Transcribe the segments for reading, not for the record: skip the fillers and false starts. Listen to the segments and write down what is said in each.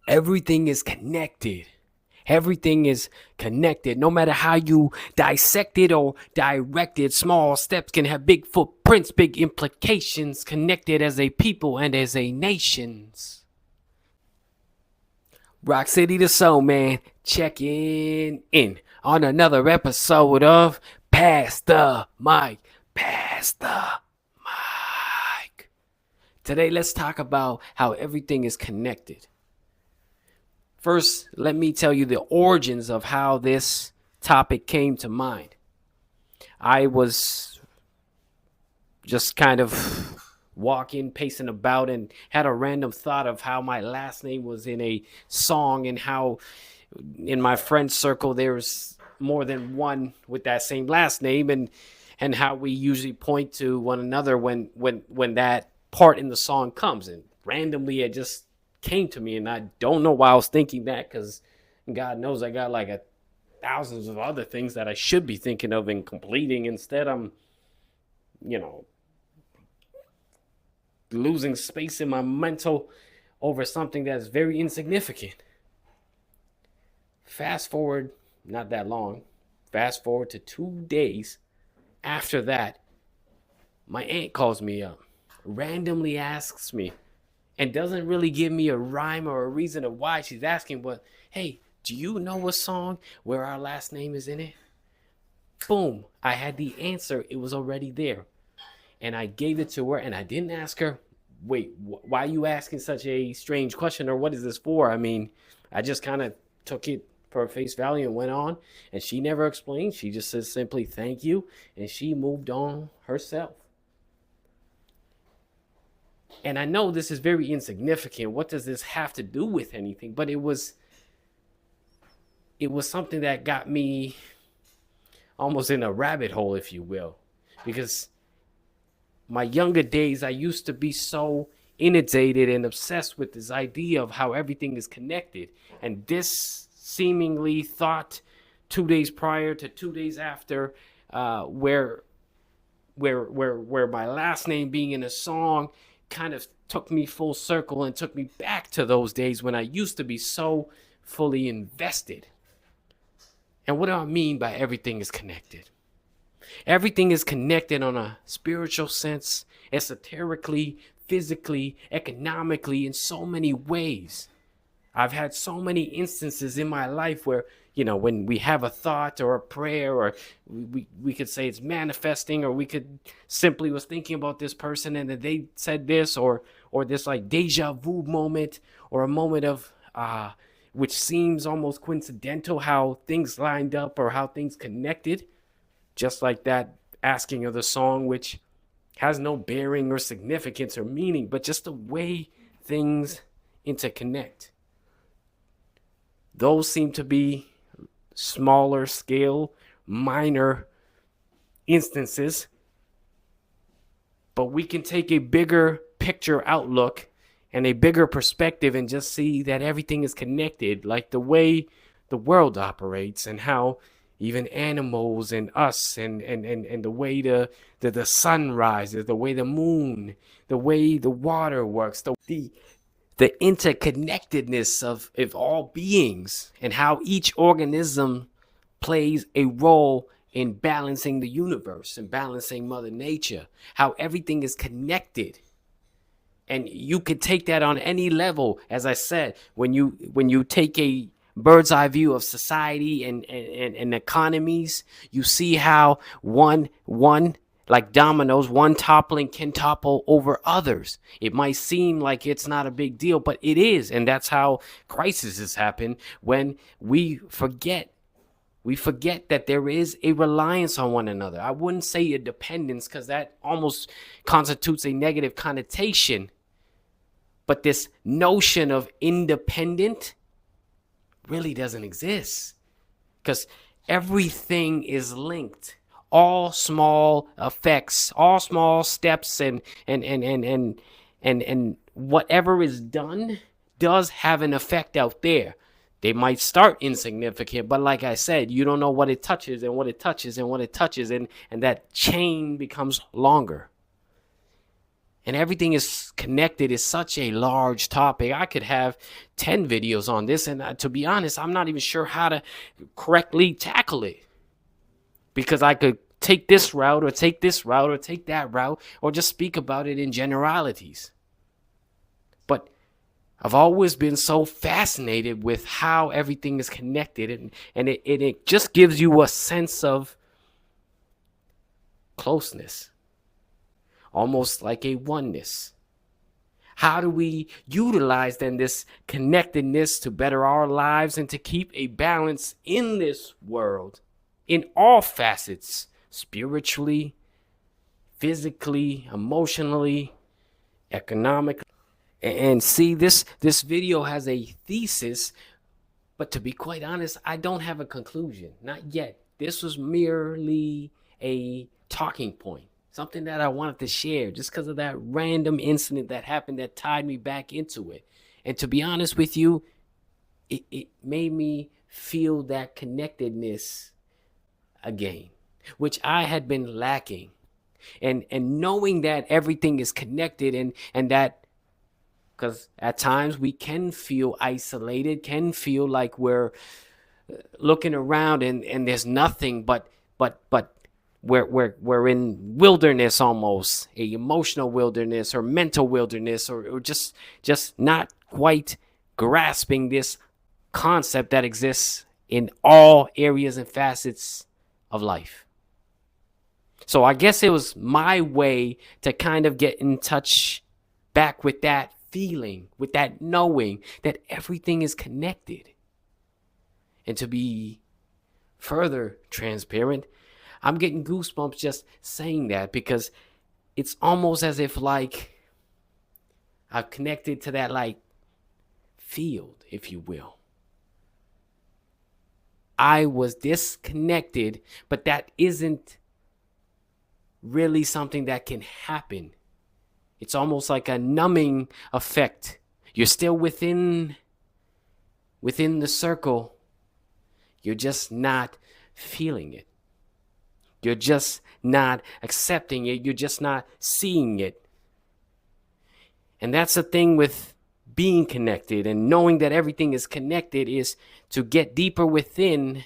Everything is connected. Everything is connected. No matter how you dissect it or direct it, small steps can have big footprints, big implications, connected as a people and as a nations. Rock City the Soul Man, checking in on another episode of Pass the Mic. Pass the Mic. Today, let's talk about how everything is connected. First, let me tell you the origins of how this topic came to mind. I was just kind of walking, pacing about, and had a random thought of how my last name was in a song and how in my friend circle there's more than one with that same last name, and how we usually point to one another when that part in the song comes. And randomly it just came to me, and I don't know why I was thinking that, because God knows I got like thousands of other things that I should be thinking of and completing. Instead, I'm losing space in my mental over something that's very insignificant. Fast forward, not that long, fast forward to 2 days after that, my aunt calls me up, randomly asks me, and doesn't really give me a rhyme or a reason of why she's asking, but hey, do you know a song where our last name is in it? Boom, I had the answer. It was already there. And I gave it to her, and I didn't ask her, wait, why are you asking such a strange question, or what is this for? I mean, I just kind of took it for face value and went on, and she never explained. She just said simply thank you, and she moved on herself. And I know this is very insignificant. What does this have to do with anything? But it was something that got me almost in a rabbit hole, if you will, because my younger days, I used to be so inundated and obsessed with this idea of how everything is connected. And this seemingly thought 2 days prior to 2 days after, where my last name being in a song kind of took me full circle and took me back to those days when I used to be so fully invested. And what do I mean by everything is connected? Everything is connected on a spiritual sense, esoterically, physically, economically, in so many ways. I've had so many instances in my life where, when we have a thought or a prayer, or we could say it's manifesting, or we could simply was thinking about this person and then they said this, or this like deja vu moment, or a moment of which seems almost coincidental, how things lined up or how things connected. Just like that asking of the song, which has no bearing or significance or meaning, but just the way things interconnect. Those seem to be smaller scale, minor instances, but we can take a bigger picture outlook and a bigger perspective and just see that everything is connected, like the way the world operates, and how even animals and us and the way the sun rises, the way the moon, the way the water works, the interconnectedness of all beings, and how each organism plays a role in balancing the universe and balancing Mother Nature, how everything is connected. And you could take that on any level. As I said, when you take a bird's eye view of society and economies, you see how one like dominoes, one toppling can topple over others. It might seem like it's not a big deal, but it is. And that's how crises happen, when we forget that there is a reliance on one another. I wouldn't say a dependence, because that almost constitutes a negative connotation. But this notion of independent really doesn't exist, because everything is linked. All small effects, all small steps, and whatever is done does have an effect out there. They might start insignificant, but like I said, you don't know what it touches and what it touches and what it touches, and that chain becomes longer. And everything is connected is such a large topic. I could have 10 videos on this. And to be honest, I'm not even sure how to correctly tackle it, because I could take this route or take this route or take that route, or just speak about it in generalities. But I've always been so fascinated with how everything is connected, and it just gives you a sense of closeness, almost like a oneness. How do we utilize then this connectedness to better our lives and to keep a balance in this world in all facets, spiritually, physically, emotionally, economically? And see, this video has a thesis, but to be quite honest, I don't have a conclusion, not yet. This was merely a talking point, something that I wanted to share just because of that random incident that happened that tied me back into it. And to be honest with you, it made me feel that connectedness again, which I had been lacking. And knowing that everything is connected, and that, because at times we can feel isolated, can feel like we're looking around and there's nothing but we're in wilderness, almost a emotional wilderness or mental wilderness, or just not quite grasping this concept that exists in all areas and facets of life. So I guess it was my way to kind of get in touch back with that feeling, with that knowing that everything is connected. And to be further transparent, I'm getting goosebumps just saying that, because it's almost as if like I've connected to that like field, if you will. I was disconnected, but that isn't really something that can happen. It's almost like a numbing effect. You're still within the circle. You're just not feeling it. You're just not accepting it. You're just not seeing it. And that's the thing with being connected and knowing that everything is connected, is to get deeper within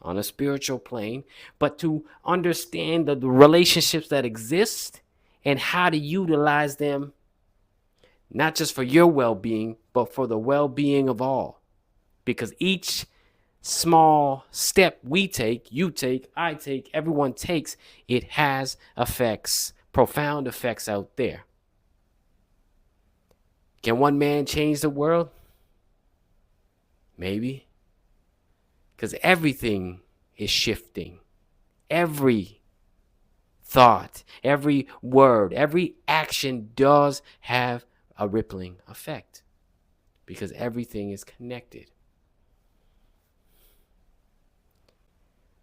on a spiritual plane, but to understand the relationships that exist and how to utilize them, not just for your well-being, but for the well-being of all. Because each small step we take, you take, I take, everyone takes, it has effects, profound effects out there. Can one man change the world? Maybe. Because everything is shifting. Every thought, every word, every action does have a rippling effect, because everything is connected.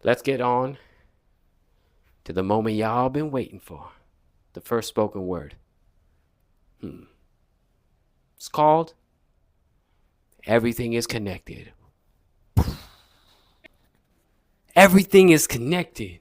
Let's get on to the moment y'all been waiting for, the first spoken word. It's called Everything is Connected. Everything is connected.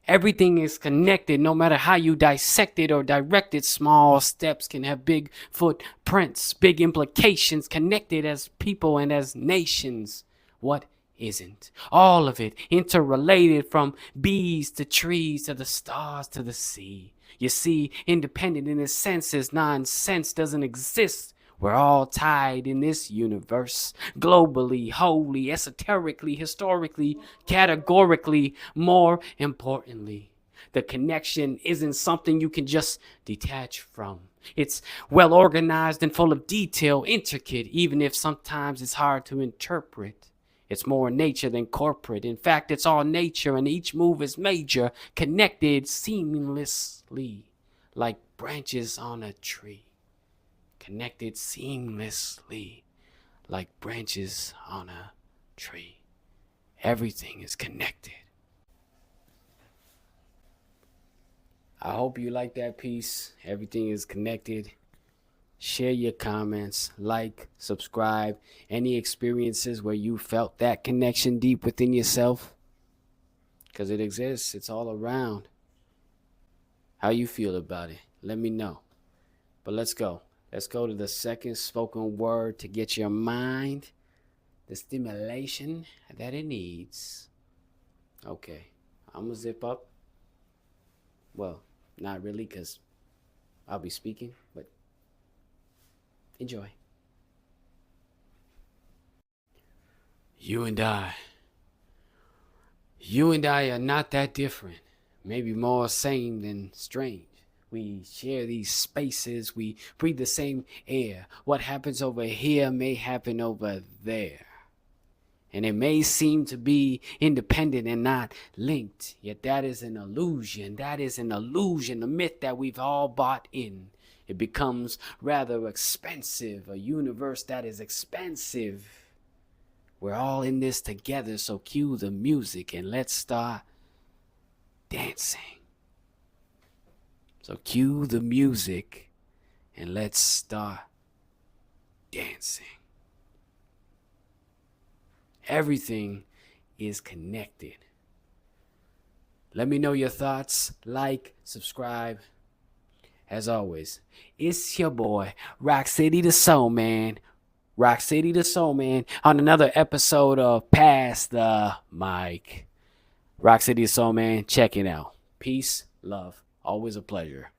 Everything is connected, no matter how you dissect it or direct it. Small steps can have big footprints, big implications, connected as people and as nations. What isn't? All of it interrelated, from bees to trees to the stars to the sea. You see, independent in its senses, nonsense doesn't exist. We're all tied in this universe, globally, wholly, esoterically, historically, categorically. More importantly, the connection isn't something you can just detach from. It's well organized and full of detail, intricate, even if sometimes it's hard to interpret. It's more nature than corporate. In fact, it's all nature, and each move is major, connected seamlessly, like branches on a tree. Connected seamlessly, like branches on a tree. Everything is connected. I hope you like that piece. Everything is connected. Share your comments, like, subscribe. Any experiences where you felt that connection deep within yourself? Because it exists. It's all around. How you feel about it? Let me know. But let's go. Let's go to the second spoken word to get your mind the stimulation that it needs. Okay, I'm gonna zip up. Well, not really, because I'll be speaking, but enjoy. You and I. You and I are not that different. Maybe more same than strange. We share these spaces. We breathe the same air. What happens over here may happen over there. And it may seem to be independent and not linked, yet that is an illusion. That is an illusion, a myth that we've all bought in. It becomes rather expensive, a universe that is expensive. We're all in this together, so cue the music and let's start dancing. So cue the music and let's start dancing. Everything is connected. Let me know your thoughts. Like, subscribe. As always, it's your boy, Rock City the Soul Man. Rock City the Soul Man on another episode of Pass the Mic. Rock City the Soul Man, check it out. Peace, love, always a pleasure.